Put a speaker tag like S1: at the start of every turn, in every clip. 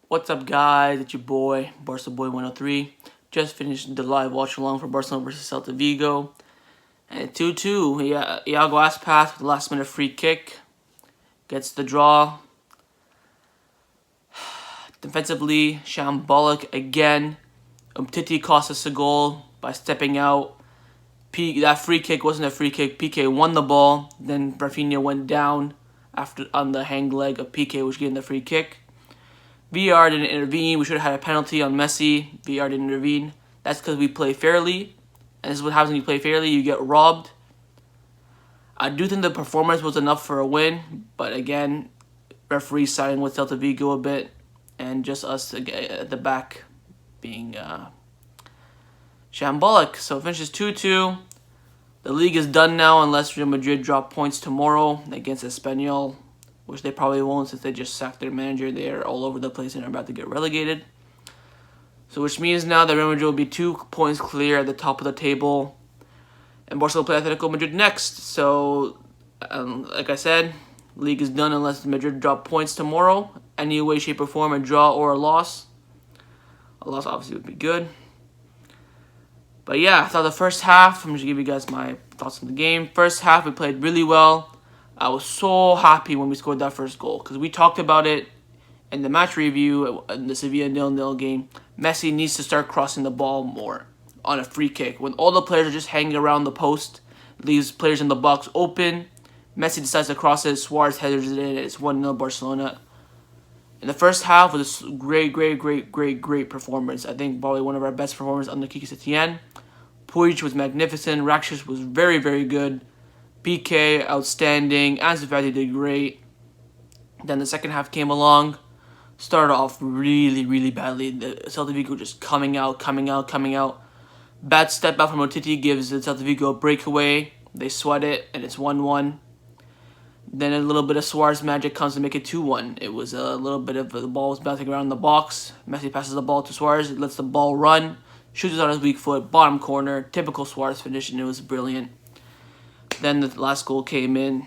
S1: What's up, guys? It's your boy, Barca Boy 103. Just finished the live watch along for Barcelona versus Celta Vigo. And 2-2. Iago Aspas with the last minute free kick. Gets the draw. Defensively, shambolic again. Umtiti cost us a goal by stepping out. That free kick wasn't a free kick. Pique won the ball. Then Rafinha went down on the hang leg of Pique, which gave him the free kick. VAR didn't intervene. We should have had a penalty on Messi. VAR didn't intervene. That's because we play fairly. And this is what happens when you play fairly. You get robbed. I do think the performance was enough for a win. But again, referees siding with Celta Vigo a bit. And just us at the back being shambolic. So it finishes 2-2. The league is done now unless Real Madrid drop points tomorrow against Espanyol, which they probably won't since they just sacked their manager. They are all over the place and are about to get relegated. So which means now that Real Madrid will be 2 points clear at the top of the table. And Barcelona will play Athletico Madrid next. So, like I said, league is done unless Madrid drop points tomorrow. Any way, shape, or form, a draw or a loss. A loss obviously would be good. But yeah, I thought the first half, I'm just going to give you guys my thoughts on the game. First half, we played really well. I was so happy when we scored that first goal because we talked about it in the match review in the Sevilla 0-0 game. Messi needs to start crossing the ball more on a free kick. When all the players are just hanging around the post, leaves players in the box open. Messi decides to cross it. Suarez headers it in. It's 1-0 Barcelona. In the first half was a great performance. I think probably one of our best performances under Quique Setien. Puig was magnificent. Rakitic was very good. Pique, outstanding. Ansu Fati did great. Then the second half came along. Started off really badly. The Celta Vigo just coming out. Bad step out from Umtiti gives the Celta Vigo a breakaway. They sweat it, and it's 1-1. Then a little bit of Suarez magic comes to make it 2-1. It was a little bit of the ball was bouncing around the box. Messi passes the ball to Suarez. It lets the ball run. Shoots it on his weak foot. Bottom corner. Typical Suarez finish, and it was brilliant. Then the last goal came in,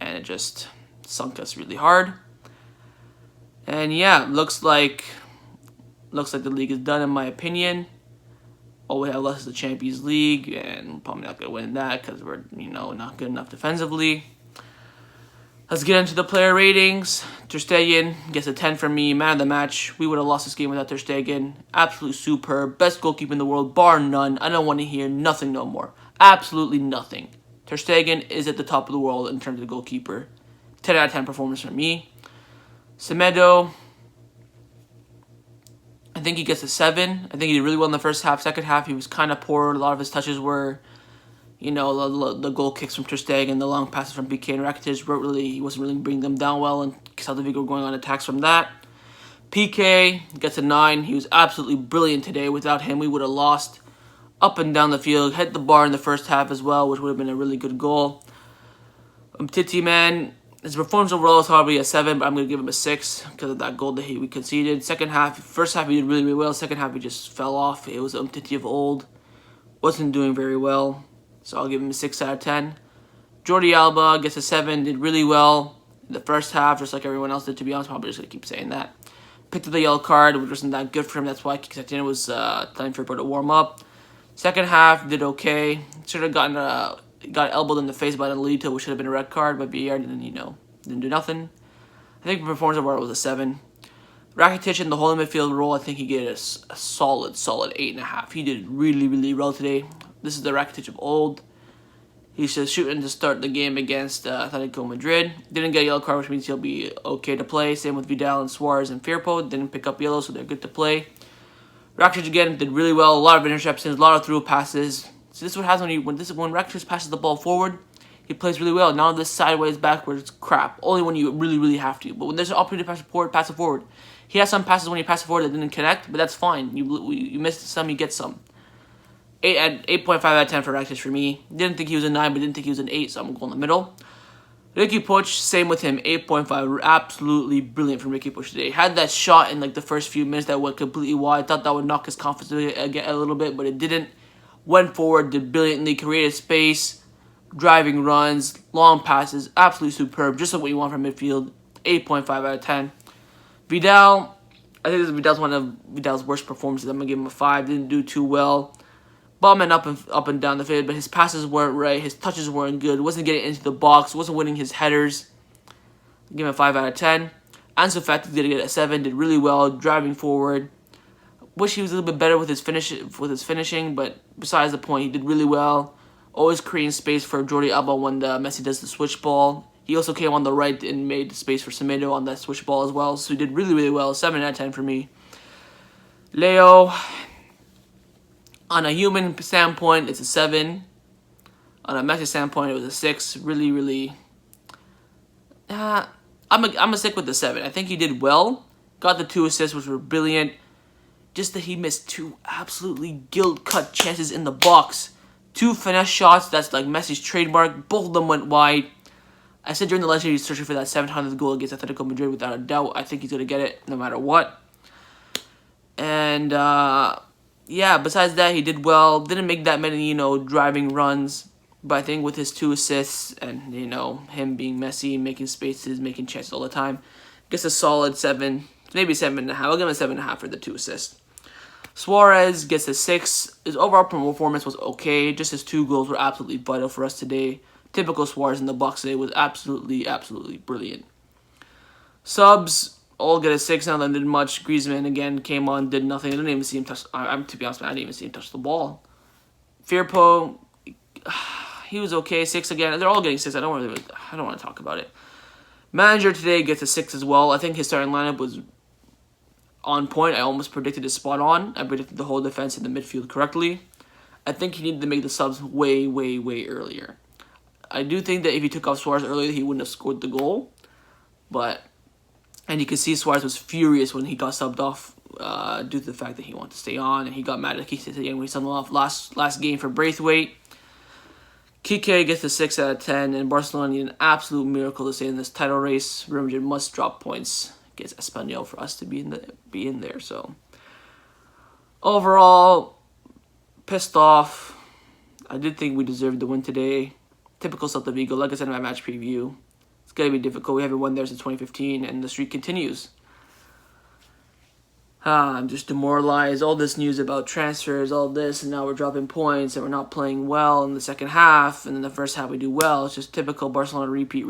S1: and it just sunk us really hard. And yeah, looks like the league is done in my opinion. All we have left is the Champions League, and probably not gonna win that because we're not good enough defensively. Let's get into the player ratings. Ter Stegen gets a 10 from me. Man of the match. We would have lost this game without Ter Stegen. Absolutely superb. Best goalkeeper in the world, bar none. I don't want to hear nothing no more. Absolutely nothing. Ter Stegen is at the top of the world in terms of goalkeeper. 10 out of 10 performance from me. Semedo, I think he gets a 7. I think he did really well in the first half. Second half, he was kind of poor. A lot of his touches were, the goal kicks from Ter Stegen, the long passes from Pique and Rakitic. He wasn't really bringing them down well, and Celta Vigo going on attacks from that. Pique gets a 9. He was absolutely brilliant today. Without him, we would have lost. Up and down the field, hit the bar in the first half as well, which would have been a really good goal. Umtiti, man, his performance overall is probably a 7, but I'm going to give him a 6 because of that goal that we conceded. First half he did really well. Second half he just fell off. It was Umtiti of old. Wasn't doing very well, so I'll give him a 6 out of 10. Jordi Alba gets a 7, did really well in the first half, just like everyone else did, to be honest. Probably just going to keep saying that. Picked up the yellow card, which wasn't that good for him. That's why Setien was telling for him to warm up. Second half, did okay. Should have got elbowed in the face by Nolito, which should have been a red card, but VAR didn't do nothing. I think the performance overall was a 7. Rakitic in the holding midfield role, I think he gave us a solid 8.5. He did really well today. This is the Rakitic of old. He's just shooting to start the game against Athletico Madrid. Didn't get a yellow card, which means he'll be okay to play. Same with Vidal and Suarez and Firpo. Didn't pick up yellow, so they're good to play. Rakitic again did really well. A lot of interceptions, a lot of through passes. So this is what happens when Rakitic passes the ball forward. He plays really well. Now this sideways, backwards, crap. Only when you really have to. But when there's an opportunity to pass it forward. He has some passes when he passes forward that didn't connect, but that's fine. You missed some, you get some. 8.5 out of 10 for Rakitic for me. Didn't think he was a 9, but didn't think he was an 8, so I'm going to go in the middle. Ricky Puig, same with him, 8.5. Absolutely brilliant from Ricky Puig today. Had that shot in the first few minutes that went completely wide. Thought that would knock his confidence a little bit, but it didn't. Went forward, did brilliantly, created space, driving runs, long passes, absolutely superb. Just like what you want from midfield. 8.5 out of 10. Vidal, I think this Vidal's one of Vidal's worst performances. I'm gonna give him a 5. Didn't do too well. Bombing up and down the field, but his passes weren't right. His touches weren't good. Wasn't getting into the box. Wasn't winning his headers. Give him a 5 out of 10. Ansu Fati did get a 7. Did really well driving forward. Wish he was a little bit better with his finishing, but besides the point, he did really well. Always creating space for Jordi Alba when Messi does the switch ball. He also came on the right and made space for Semedo on that switch ball as well. So he did really, really well. 7 out of 10 for me. Leo, on a human standpoint, it's a 7. On a Messi standpoint, it was a 6. Really, really. I'm a stick with the 7. I think he did well. Got the 2 assists, which were brilliant. Just that he missed 2 absolutely gilt-cut chances in the box. 2 finesse shots, that's like Messi's trademark. Both of them went wide. I said during the legend he's searching for that 700th goal against Atletico Madrid without a doubt. I think he's going to get it no matter what. And, yeah, besides that, he did well. Didn't make that many, driving runs. But I think with his 2 assists and, him being Messi, making spaces, making chances all the time, gets a solid 7, maybe 7.5. I'll give him a 7.5 for the 2 assists. Suarez gets a 6. His overall performance was okay. Just his 2 goals were absolutely vital for us today. Typical Suarez in the box today was absolutely, absolutely brilliant. Subs all get a 6. None of them did much. Griezmann again came on, did nothing. I didn't even see him touch. To be honest, I didn't even see him touch the ball. Firpo, he was okay. 6 again. They're all getting 6. I don't want to talk about it. Manager today gets a 6 as well. I think his starting lineup was on point. I almost predicted it spot on. I predicted the whole defense in the midfield correctly. I think he needed to make the subs way, way, way earlier. I do think that if he took off Suarez earlier, he wouldn't have scored the goal. And you can see Suarez was furious when he got subbed off due to the fact that he wanted to stay on. And he got mad at Pique when he subbed him off last game for Braithwaite. Pique gets a 6 out of 10. And Barcelona need an absolute miracle to stay in this title race. Real Madrid must drop points against Espanyol for us to be in there. So overall, pissed off. I did think we deserved the win today. Typical Celta Vigo. Like I said in my match preview, it's going to be difficult. We haven't won there since 2015, and the streak continues. I'm just demoralized. All this news about transfers, all this, and now we're dropping points, and we're not playing well in the second half, and in the first half we do well. It's just typical Barcelona repeat.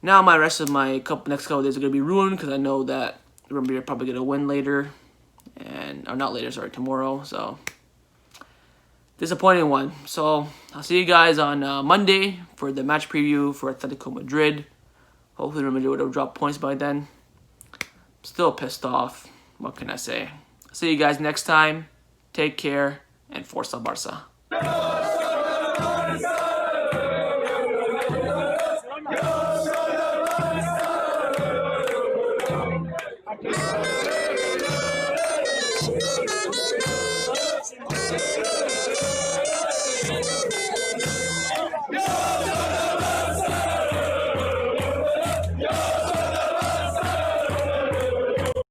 S1: Now next couple of days are going to be ruined because I know that Real Madrid are probably going to win later, tomorrow. So disappointing one. So I'll see you guys on Monday for the match preview for Atletico Madrid. Hopefully Real Madrid would have dropped points by then. Still pissed off. What can I say? See you guys next time. Take care and Forza Barca.